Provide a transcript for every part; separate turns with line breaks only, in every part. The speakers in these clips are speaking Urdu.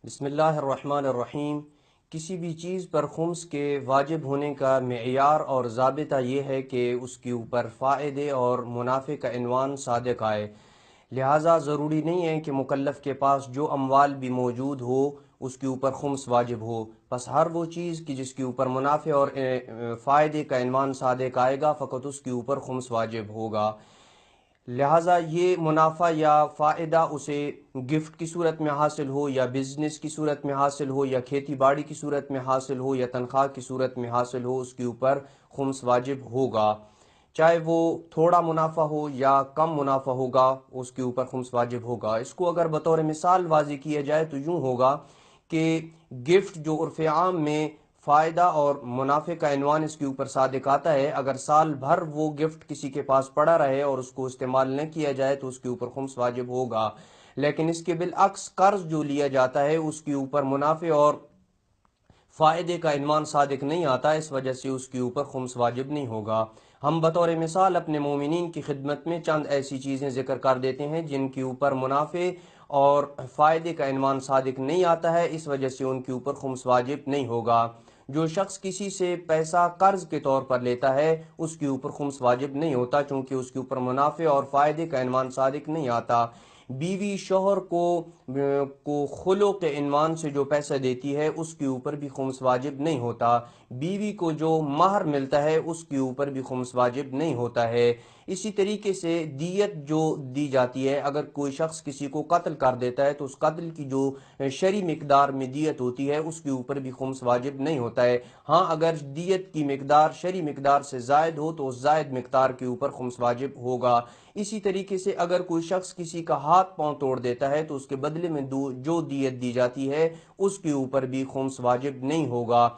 بسم اللہ الرحمن الرحیم۔ کسی بھی چیز پر خمس کے واجب ہونے کا معیار اور ضابطہ یہ ہے کہ اس کے اوپر فائدے اور منافع کا عنوان صادق آئے، لہٰذا ضروری نہیں ہے کہ مکلف کے پاس جو اموال بھی موجود ہو اس کے اوپر خمس واجب ہو، بس ہر وہ چیز کی جس کے اوپر منافع اور فائدے کا عنوان صادق آئے گا فقط اس کے اوپر خمس واجب ہوگا۔ لہٰذا یہ منافع یا فائدہ اسے گفٹ کی صورت میں حاصل ہو یا بزنس کی صورت میں حاصل ہو یا کھیتی باڑی کی صورت میں حاصل ہو یا تنخواہ کی صورت میں حاصل ہو، اس کے اوپر خمس واجب ہوگا، چاہے وہ تھوڑا منافع ہو یا کم منافع ہوگا اس کے اوپر خمس واجب ہوگا۔ اس کو اگر بطور مثال واضح کیا جائے تو یوں ہوگا کہ گفٹ جو عرف عام میں فائدہ اور منافع کا عنوان اس کے اوپر صادق آتا ہے، اگر سال بھر وہ گفٹ کسی کے پاس پڑا رہے اور اس کو استعمال نہ کیا جائے تو اس کے اوپر خمس واجب ہوگا، لیکن اس کے بالعکس قرض جو لیا جاتا ہے اس کے اوپر منافع اور فائدے کا عنوان صادق نہیں آتا، اس وجہ سے اس کے اوپر خمس واجب نہیں ہوگا۔ ہم بطور مثال اپنے مومنین کی خدمت میں چند ایسی چیزیں ذکر کر دیتے ہیں جن کے اوپر منافع اور فائدے کا عنوان صادق نہیں آتا ہے، اس وجہ سے ان کے اوپر خمس واجب نہیں ہوگا۔ جو شخص کسی سے پیسہ قرض کے طور پر لیتا ہے اس کے اوپر خمس واجب نہیں ہوتا، چونکہ اس کے اوپر منافع اور فائدے کا عنوان صادق نہیں آتا۔ بیوی شوہر کو خلو کے عنوان سے جو پیسہ دیتی ہے اس کے اوپر بھی خمس واجب نہیں ہوتا، بیوی کو جو مہر ملتا ہے اس کے اوپر بھی خمس واجب نہیں ہوتا ہے۔ اسی طریقے سے دیت جو دی جاتی ہے، اگر کوئی شخص کسی کو قتل کر دیتا ہے تو اس قتل کی جو شرعی مقدار میں دیت ہوتی ہے اس کے اوپر بھی خمس واجب نہیں ہوتا ہے۔ ہاں، اگر دیت کی مقدار شرعی مقدار سے زائد ہو تو اس زائد مقدار کے اوپر خمس واجب ہوگا۔ اسی طریقے سے اگر کوئی شخص کسی کا ہاتھ پاؤں توڑ دیتا ہے تو اس کے بدلے میں جو دیت دی جاتی ہے اس کے اوپر بھی خمس واجب نہیں ہوگا۔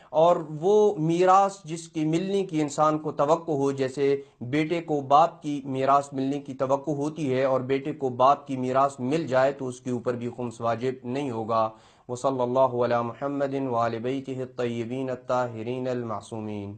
اور وہ میراث جس کی ملنے کی انسان کو توقع ہو، جیسے بیٹے کو باپ کی میراث ملنے کی توقع ہوتی ہے اور بیٹے کو باپ کی میراث مل جائے تو اس کے اوپر بھی خمس واجب نہیں ہوگا۔ وصلی اللہ علی محمد وآل بیتہ الطیبین الطاہرین المعصومین۔